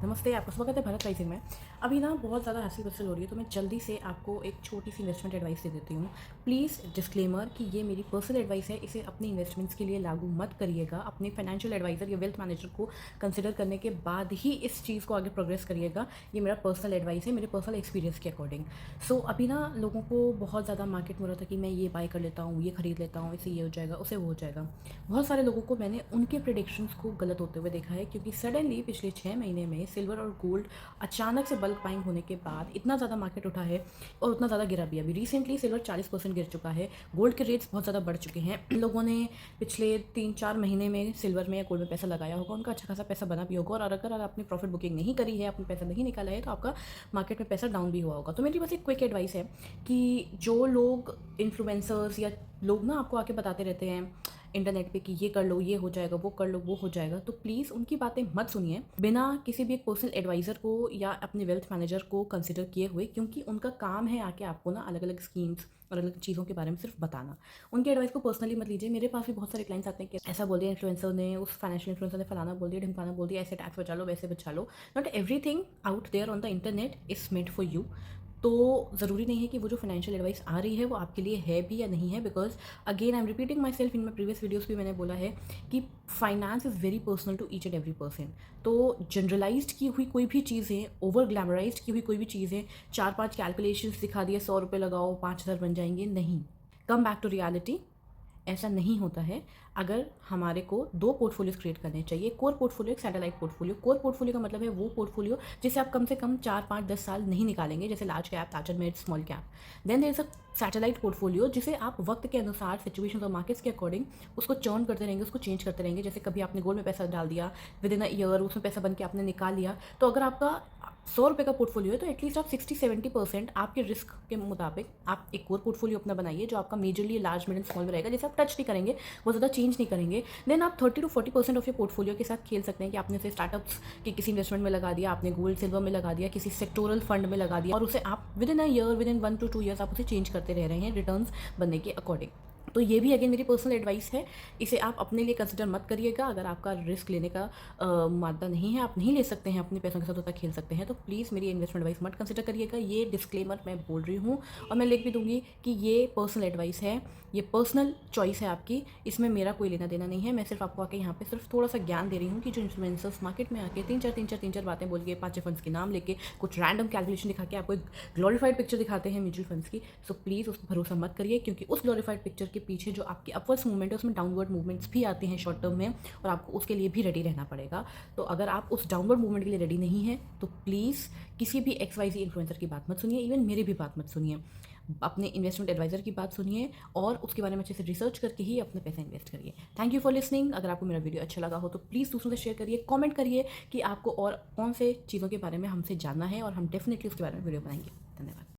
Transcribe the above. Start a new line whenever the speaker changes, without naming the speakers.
नमस्ते, आपका स्वागत है भारत राइजिंग में। अभी ना बहुत ज़्यादा हसल-पसल हो रही है, तो मैं जल्दी से आपको एक छोटी-सी इन्वेस्टमेंट एडवाइस दे देती हूँ। प्लीज़ डिस्क्लेमर कि ये मेरी पर्सनल एडवाइस है, इसे अपनी इन्वेस्टमेंट्स के लिए लागू मत करिएगा। अपने फाइनेंशियल एडवाइज़र या वेल्थ मैनेजर को कंसिडर करने के बाद ही इस चीज़ को आगे प्रोग्रेस करिएगा। ये मेरा पर्सनल एडवाइस है, मेरे पर्सनल एक्सपीरियंस के अकॉर्डिंग। सो अभी ना लोगों को बहुत ज़्यादा मार्केट में हो रहा था कि मैं ये बाय कर लेता हूँ, ये खरीद लेता हूँ, इससे ये हो जाएगा, उससे वो हो जाएगा। बहुत सारे लोगों को मैंने उनके प्रेडिक्शंस को गलत होते हुए देखा है, क्योंकि सडनली पिछले 6 महीने में सिल्वर और गोल्ड अचानक से बल्क बाइंग होने के बाद इतना ज़्यादा मार्केट उठा है और उतना ज़्यादा गिरा भी है। अभी रिसेंटली सिल्वर 40% गिर चुका है, गोल्ड के रेट्स बहुत ज़्यादा बढ़ चुके हैं। लोगों ने पिछले 3-4 महीने में सिल्वर में या गोल्ड में पैसा लगाया होगा, उनका अच्छा खासा पैसा बना भी होगा, और अगर आपने प्रॉफिट बुकिंग नहीं करी है, अपने पैसा नहीं निकाला है, तो आपका मार्केट में पैसा डाउन भी हुआ होगा। तो मेरी बस एक क्विक एडवाइस है कि जो लोग इन्फ्लुएंसर्स या लोग ना आपको आके बताते रहते हैं इंटरनेट पे कि ये कर लो, ये हो जाएगा, वो कर लो, वो हो जाएगा, तो प्लीज़ उनकी बातें मत सुनिए बिना किसी भी एक पर्सनल एडवाइज़र को या अपने वेल्थ मैनेजर को कंसिडर किए हुए, क्योंकि उनका काम है आके आपको ना अलग अलग स्कीम्स और अलग चीज़ों के बारे में सिर्फ बताना। उनकी एडवाइस को पर्सनली मत लीजिए। मेरे पास भी बहुत सारे क्लाइंट्स आते हैं कि ऐसा बोल दिया इन्फ्लुएंसर ने, उस फाइनेंशियल इन्फ्लुएंसर ने फलाना बोल दिया, ढिमकाना बोल दिया, ऐसे टैक्स बचा लो, वैसे बचा लो। Not everything out there on the internet is meant for you. तो ज़रूरी नहीं है कि वो जो फाइनेंशियल एडवाइस आ रही है वो आपके लिए है भी या नहीं है, because again I am repeating myself, in my previous videos भी मैंने बोला है कि finance is very personal to each and every person. तो जनरलाइज्ड की हुई कोई भी चीज़ें, ओवर ग्लैमराइज्ड की हुई कोई भी चीज़ें, 4-5 कैलकुलेशंस दिखा दिए 100 रुपये लगाओ 5,000 बन जाएंगे, नहीं। कम बैक टू रियलिटी, ऐसा नहीं होता है। अगर हमारे को 2 पोर्टफोलियोज़ क्रिएट करने चाहिए, कोर पोर्टफोलियो, एक सैटेलाइट पोर्टफोलियो। कोर पोर्टफोलियो का मतलब है वो पोर्टफोलियो जिसे आप कम से कम 4, 5, 10 साल नहीं निकालेंगे, जैसे large cap, large and mid, small cap. Then there is a satellite portfolio जिसे आप वक्त के अनुसार, सिचुएशंस और मार्केट्स के अकॉर्डिंग उसको चर्न करते रहेंगे, उसको चेंज करते रहेंगे। जैसे कभी आपने गोल्ड में पैसा डाल दिया, विद इन अ ईयर उसमें पैसा बन के आपने निकाल लिया, तो अगर आपका 100 रुपये का पोर्टफोलियो है, तो एटलीस्ट आप 60-70% आपके रिस्क के मुताबिक आप एक कोर पोर्टफोलियो अपना बनाइए, जो आपका majorly large, mid and small में रहेगा, जिसे आप टच नहीं करेंगे, वो ज़्यादा चेंज नहीं करेंगे। देन आप 30-40% ऑफ योर पोर्टफोलियो के साथ खेल सकते हैं कि आपने उसे स्टार्टअप्स के किसी इन्वेस्टमेंट में लगा दिया, आपने गोल्ड सिल्वर में लगा दिया, किसी सेक्टोरल फंड में लगा दिया, और उसे आप with in a year, with in 1 to 2 years आप उसे चेंज करते रह रहे हैं रिटर्न्स बनने के अकॉर्डिंग। तो ये भी अगेन मेरी पर्सनल एडवाइस है, इसे आप अपने लिए कंसिडर मत करिएगा। अगर आपका रिस्क लेने का मादा नहीं है, आप नहीं ले सकते हैं, अपने पैसों के साथ उतना खेल सकते हैं, तो प्लीज़ मेरी इन्वेस्टमेंट एडवाइस मत कंसिडर करिएगा। ये डिस्क्लेमर मैं बोल रही हूँ, और मैं लिख भी दूँगी कि ये पर्सनल एडवाइस है, ये पर्सनल चॉइस है आपकी, इसमें मेरा कोई लेना देना नहीं है। मैं सिर्फ आपको आके यहाँ पे सिर्फ थोड़ा-सा ज्ञान दे रही हूँ कि जो इन्फ्लुएंसर्स मार्केट में आके 3-4 बातें बोल के 5-6 फंड्स के नाम लेके कुछ रैंडम कैलकुलेशन दिखा के आपको एक ग्लोरीफाइड पिक्चर दिखाते हैं म्यूचुअल फंड्स की, सो प्लीज़ उस पर भरोसा मत करिए, क्योंकि उस ग्लोरीफाइड पिक्चर के पीछे जो आपकी अपवर्ड्स मूवमेंट है, उसमें डाउनवर्ड मूवमेंट्स भी आते हैं शॉर्ट टर्म में, और आपको उसके लिए भी रेडी रहना पड़ेगा। तो अगर आप उस डाउनवर्ड मूवमेंट के लिए रेडी नहीं हैं, तो प्लीज़ किसी भी XYZ इन्फ्लुएंसर की बात मत सुनिए, इवन मेरी भी बात मत सुनिए। अपने इन्वेस्टमेंट एडवाइज़र की बात सुनिए और उसके बारे में अच्छे से रिसर्च करके ही अपना पैसा इन्वेस्ट करिए। Thank you for listening. अगर आपको मेरा वीडियो अच्छा लगा हो तो प्लीज़ दूसरों से शेयर करिए, कमेंट करिए कि आपको और कौन से चीज़ों के बारे में हमसे जानना है, और हम डेफिनेटली उसके बारे में वीडियो बनाएंगे। धन्यवाद।